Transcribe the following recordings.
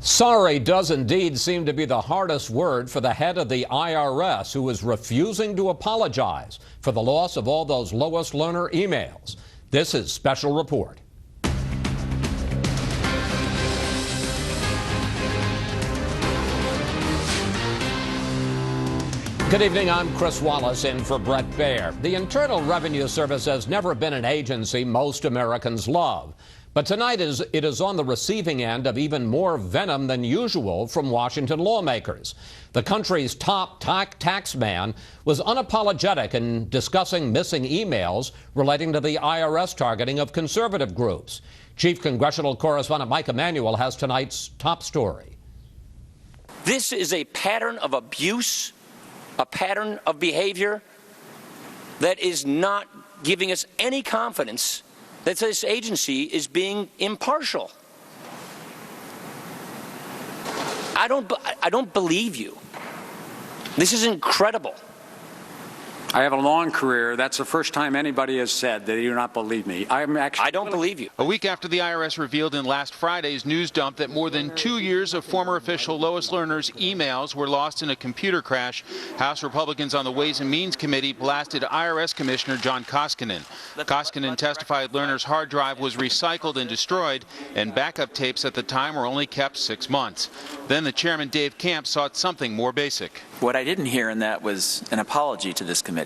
Sorry does indeed seem to be the hardest word for the head of the IRS, who is refusing to apologize for the loss of all those Lois Lerner emails. This is Special Report. Good evening, I'm Chris Wallace in for Brett Baer. The Internal Revenue Service has never been an agency most Americans love. But tonight it is on the receiving end of even more venom than usual from Washington lawmakers. The country's top tax man was unapologetic in discussing missing emails relating to the IRS targeting of conservative groups. Chief Congressional Correspondent Mike Emanuel has tonight's top story. This is a pattern of abuse, a pattern of behavior that is not giving us any confidence that this agency is being impartial. I don't believe you. This is incredible. I have a long career. That's the first time anybody has said that they do not believe me. I don't believe you. A week after the IRS revealed in last Friday's news dump that more than 2 years of former official Lois Lerner's emails were lost in a computer crash, House Republicans on the Ways and Means Committee blasted IRS Commissioner John Koskinen. Koskinen testified Lerner's hard drive was recycled and destroyed, and backup tapes at the time were only kept 6 months. Then the chairman, Dave Camp, sought something more basic. What I didn't hear in that was an apology to this committee.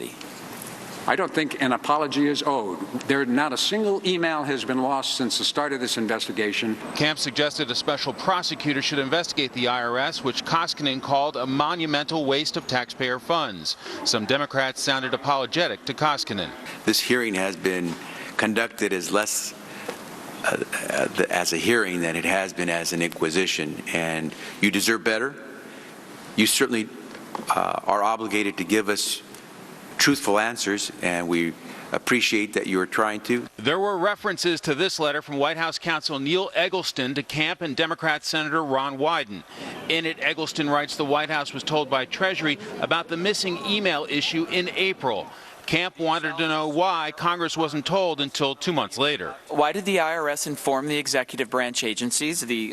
I don't think an apology is owed. Not a single email has been lost since the start of this investigation. Camp suggested a special prosecutor should investigate the IRS, which Koskinen called a monumental waste of taxpayer funds. Some Democrats sounded apologetic to Koskinen. This hearing has been conducted as less as a hearing than it has been as an inquisition, and you deserve better. You certainly are obligated to give us truthful answers, and we appreciate that you are trying to. There were references to this letter from White House counsel Neil Eggleston to Camp and Democrat Senator Ron Wyden. In it, Eggleston writes the White House was told by Treasury about the missing email issue in April. Camp wanted to know why Congress wasn't told until 2 months later. Why did the IRS inform the executive branch agencies, the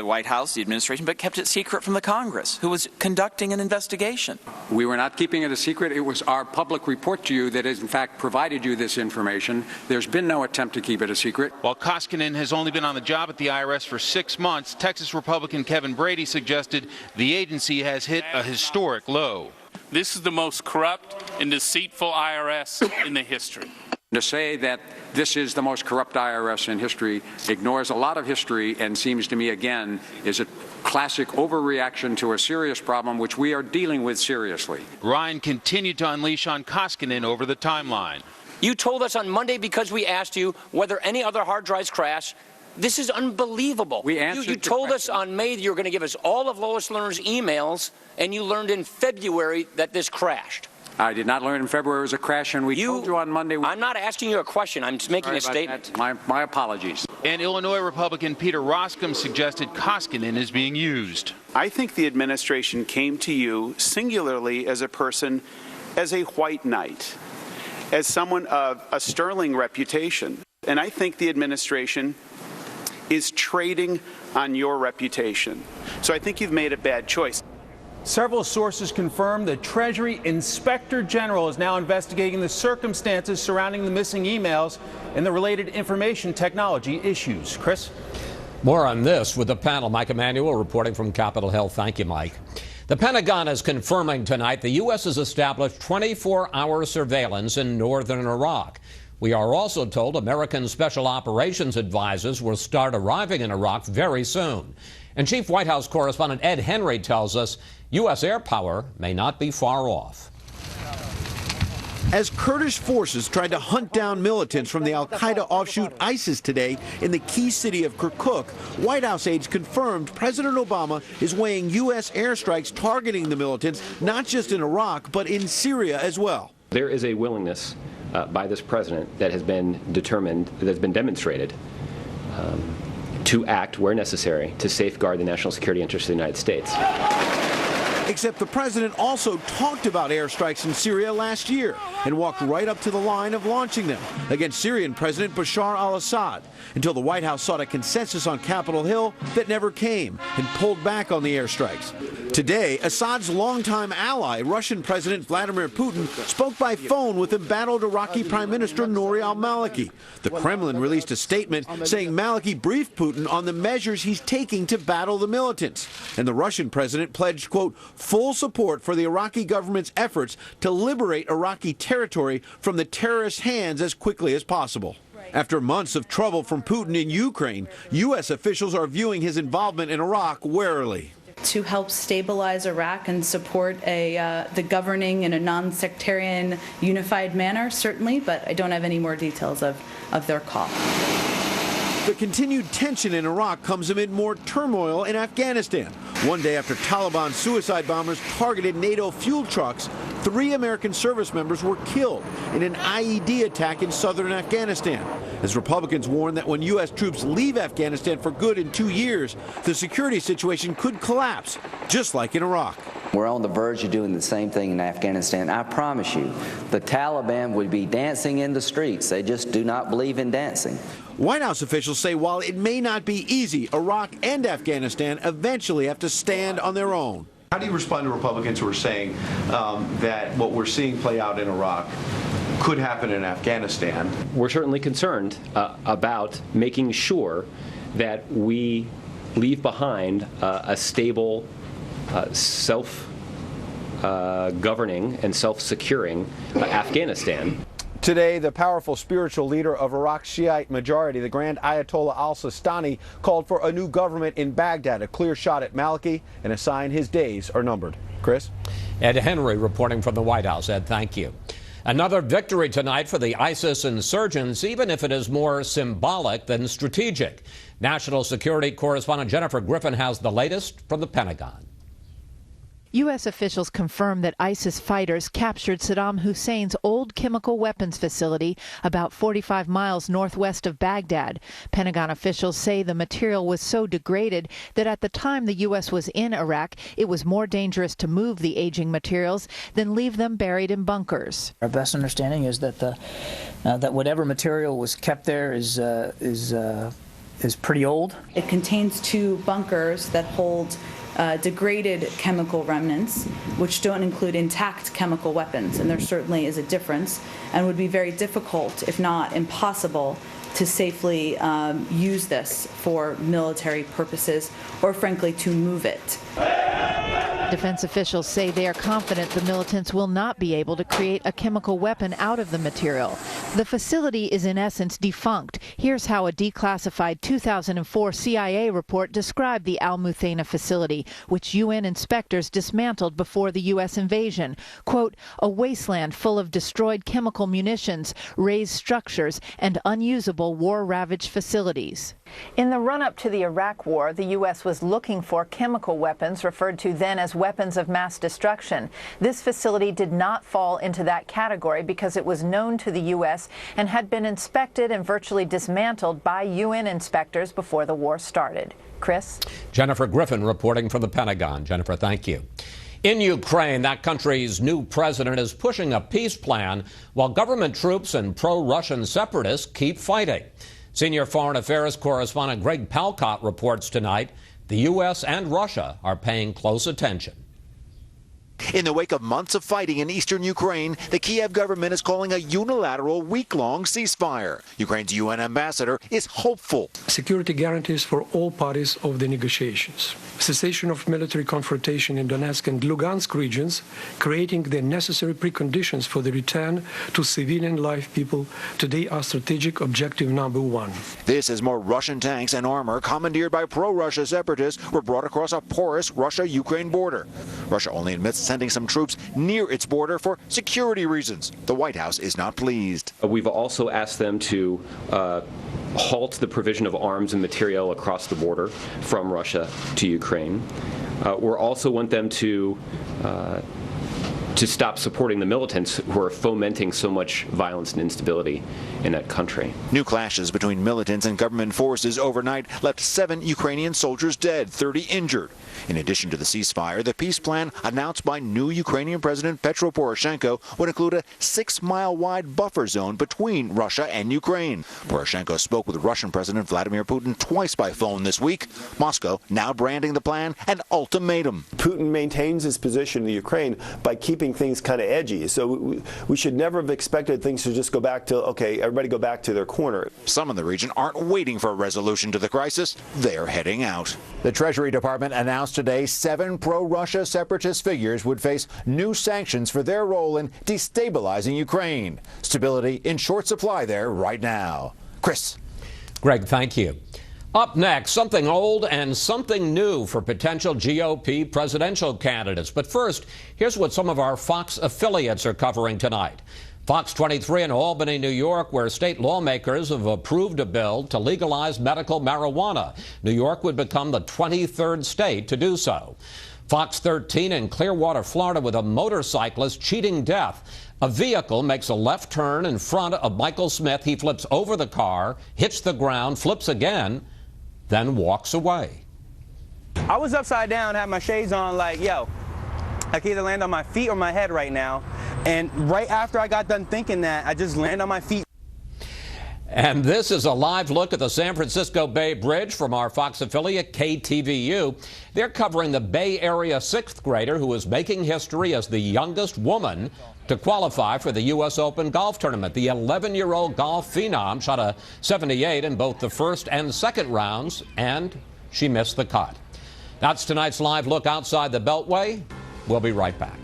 White House, the administration, but kept it secret from the Congress, who was conducting an investigation? We were not keeping it a secret. It was our public report to you that has, in fact, provided you this information. There's been no attempt to keep it a secret. While Koskinen has only been on the job at the IRS for 6 months, Texas Republican Kevin Brady suggested the agency has hit a historic low. This is the most corrupt and deceitful IRS in the history. To say that this is the most corrupt IRS in history ignores a lot of history and seems to me, again, is a classic overreaction to a serious problem which we are dealing with seriously. Ryan continued to unleash on Koskinen over the timeline. You told us on Monday, because we asked you whether any other hard drives crashed. This is unbelievable. You told us on May that you were going to give us all of Lois Lerner's emails, and you learned in February that this crashed. I did not learn in February it was a crash, and we told you on Monday. I'm not asking you a question. I'm just making a statement. My apologies. And Illinois Republican Peter Roskam suggested Koskinen is being used. I think the administration came to you singularly as a person, as a white knight, as someone of a sterling reputation. And I think the administration is trading on your reputation. So I think you've made a bad choice. Several sources confirm the Treasury Inspector General is now investigating the circumstances surrounding the missing emails and the related information technology issues. Chris? More on this with the panel. Mike Emanuel reporting from Capitol Hill. Thank you, Mike. The Pentagon is confirming tonight the U.S. has established 24-hour surveillance in northern Iraq. We are also told American Special Operations advisors will start arriving in Iraq very soon. And Chief White House correspondent Ed Henry tells us U.S. air power may not be far off. As Kurdish forces tried to hunt down militants from the al-Qaeda offshoot ISIS today in the key city of Kirkuk, White House aides confirmed President Obama is weighing U.S. airstrikes targeting the militants not just in Iraq, but in Syria as well. There is a willingness by this president that has been determined, that's been demonstrated to act where necessary to safeguard the national security interests of the United States. Except the president also talked about airstrikes in Syria last year and walked right up to the line of launching them against Syrian President Bashar al-Assad until the White House sought a consensus on Capitol Hill that never came and pulled back on the airstrikes. Today, Assad's longtime ally, Russian President Vladimir Putin, spoke by phone with embattled Iraqi Prime Minister Nouri al-Maliki. The Kremlin released a statement saying Maliki briefed Putin on the measures he's taking to battle the militants. And the Russian president pledged, quote, full support for the Iraqi government's efforts to liberate Iraqi territory from the terrorist hands as quickly as possible. After months of trouble from Putin in Ukraine, U.S. officials are viewing his involvement in Iraq warily. To help stabilize Iraq and support the governing in a non-sectarian, unified manner, certainly, but I don't have any more details of their call. The continued tension in Iraq comes amid more turmoil in Afghanistan. One day after Taliban suicide bombers targeted NATO fuel trucks, 3 American service members were killed in an IED attack in southern Afghanistan. As Republicans warn that when U.S. troops leave Afghanistan for good in 2 years, the security situation could collapse, just like in Iraq. We're on the verge of doing the same thing in Afghanistan. I promise you, the Taliban would be dancing in the streets. They just do not believe in dancing. White House officials say while it may not be easy, Iraq and Afghanistan eventually have to stand on their own. How do you respond to Republicans who are saying that what we're seeing play out in Iraq could happen in Afghanistan? We're certainly concerned about making sure that we leave behind a stable, self-governing and self-securing Afghanistan. Today, the powerful spiritual leader of Iraq's Shiite majority, the Grand Ayatollah al-Sistani, called for a new government in Baghdad, a clear shot at Maliki, and a sign his days are numbered. Chris? Ed Henry reporting from the White House. Ed, thank you. Another victory tonight for the ISIS insurgents, even if it is more symbolic than strategic. National security correspondent Jennifer Griffin has the latest from the Pentagon. U.S. officials confirm that ISIS fighters captured Saddam Hussein's old chemical weapons facility about 45 miles northwest of Baghdad. Pentagon officials say the material was so degraded that at the time the U.S. was in Iraq, it was more dangerous to move the aging materials than leave them buried in bunkers. Our best understanding is that that whatever material was kept there is pretty old. It contains 2 bunkers that hold degraded chemical remnants, which don't include intact chemical weapons, and there certainly is a difference, and would be very difficult, if not impossible, to safely use this for military purposes, or frankly, to move it. Defense officials say they are confident the militants will not be able to create a chemical weapon out of the material. The facility is in essence defunct. Here's how a declassified 2004 CIA report described the Al Muthaina facility, which UN inspectors dismantled before the U.S. invasion. Quote, a wasteland full of destroyed chemical munitions, razed structures, and unusable war-ravaged facilities. In the run-up to the Iraq War, the U.S. was looking for chemical weapons, referred to then as weapons of mass destruction. This facility did not fall into that category because it was known to the U.S. and had been inspected and virtually dismantled by UN inspectors before the war started. Chris? Jennifer Griffin reporting from the Pentagon. Jennifer, thank you. In Ukraine, that country's new president is pushing a peace plan while government troops and pro-Russian separatists keep fighting. Senior foreign affairs correspondent Greg Palcott reports tonight the U.S. and Russia are paying close attention. In the wake of months of fighting in eastern Ukraine, the Kiev government is calling a unilateral week-long ceasefire. Ukraine's UN ambassador is hopeful. Security guarantees for all parties of the negotiations. Cessation of military confrontation in Donetsk and Lugansk regions, creating the necessary preconditions for the return to civilian life people today are strategic objective number 1. This as more Russian tanks and armor commandeered by pro-Russia separatists were brought across a porous Russia-Ukraine border. Russia only admits sending some troops near its border for security reasons. The White House is not pleased. We've also asked them to halt the provision of arms and material across the border from Russia to Ukraine. We also want them to stop supporting the militants who are fomenting so much violence and instability in that country. New clashes between militants and government forces overnight left 7 Ukrainian soldiers dead, 30 injured. In addition to the ceasefire, the peace plan announced by new Ukrainian President Petro Poroshenko would include a 6-mile-wide buffer zone between Russia and Ukraine. Poroshenko spoke with Russian President Vladimir Putin twice by phone this week. Moscow now branding the plan an ultimatum. Putin maintains his position in the Ukraine by keeping things kind of edgy. So we should never have expected things to just go back to, okay, everybody go back to their corner. Some in the region aren't waiting for a resolution to the crisis. They're heading out. The Treasury Department announced today 7 pro-Russia separatist figures would face new sanctions for their role in destabilizing Ukraine. Stability in short supply there right now. Chris. Greg, thank you. Up next, something old and something new for potential GOP presidential candidates. But first, here's what some of our Fox affiliates are covering tonight. Fox 23 in Albany, New York, where state lawmakers have approved a bill to legalize medical marijuana. New York would become the 23rd state to do so. Fox 13 in Clearwater, Florida, with a motorcyclist cheating death. A vehicle makes a left turn in front of Michael Smith. He flips over the car, hits the ground, flips again, then walks away. I was upside down, had my shades on, like, yo, I can either land on my feet or my head right now. And right after I got done thinking that, I just landed on my feet. And this is a live look at the San Francisco Bay Bridge from our Fox affiliate, KTVU. They're covering the Bay Area 6th grader who is making history as the youngest woman to qualify for the U.S. Open golf tournament. The 11-year-old golf phenom shot a 78 in both the first and second rounds, and she missed the cut. That's tonight's live look outside the Beltway. We'll be right back.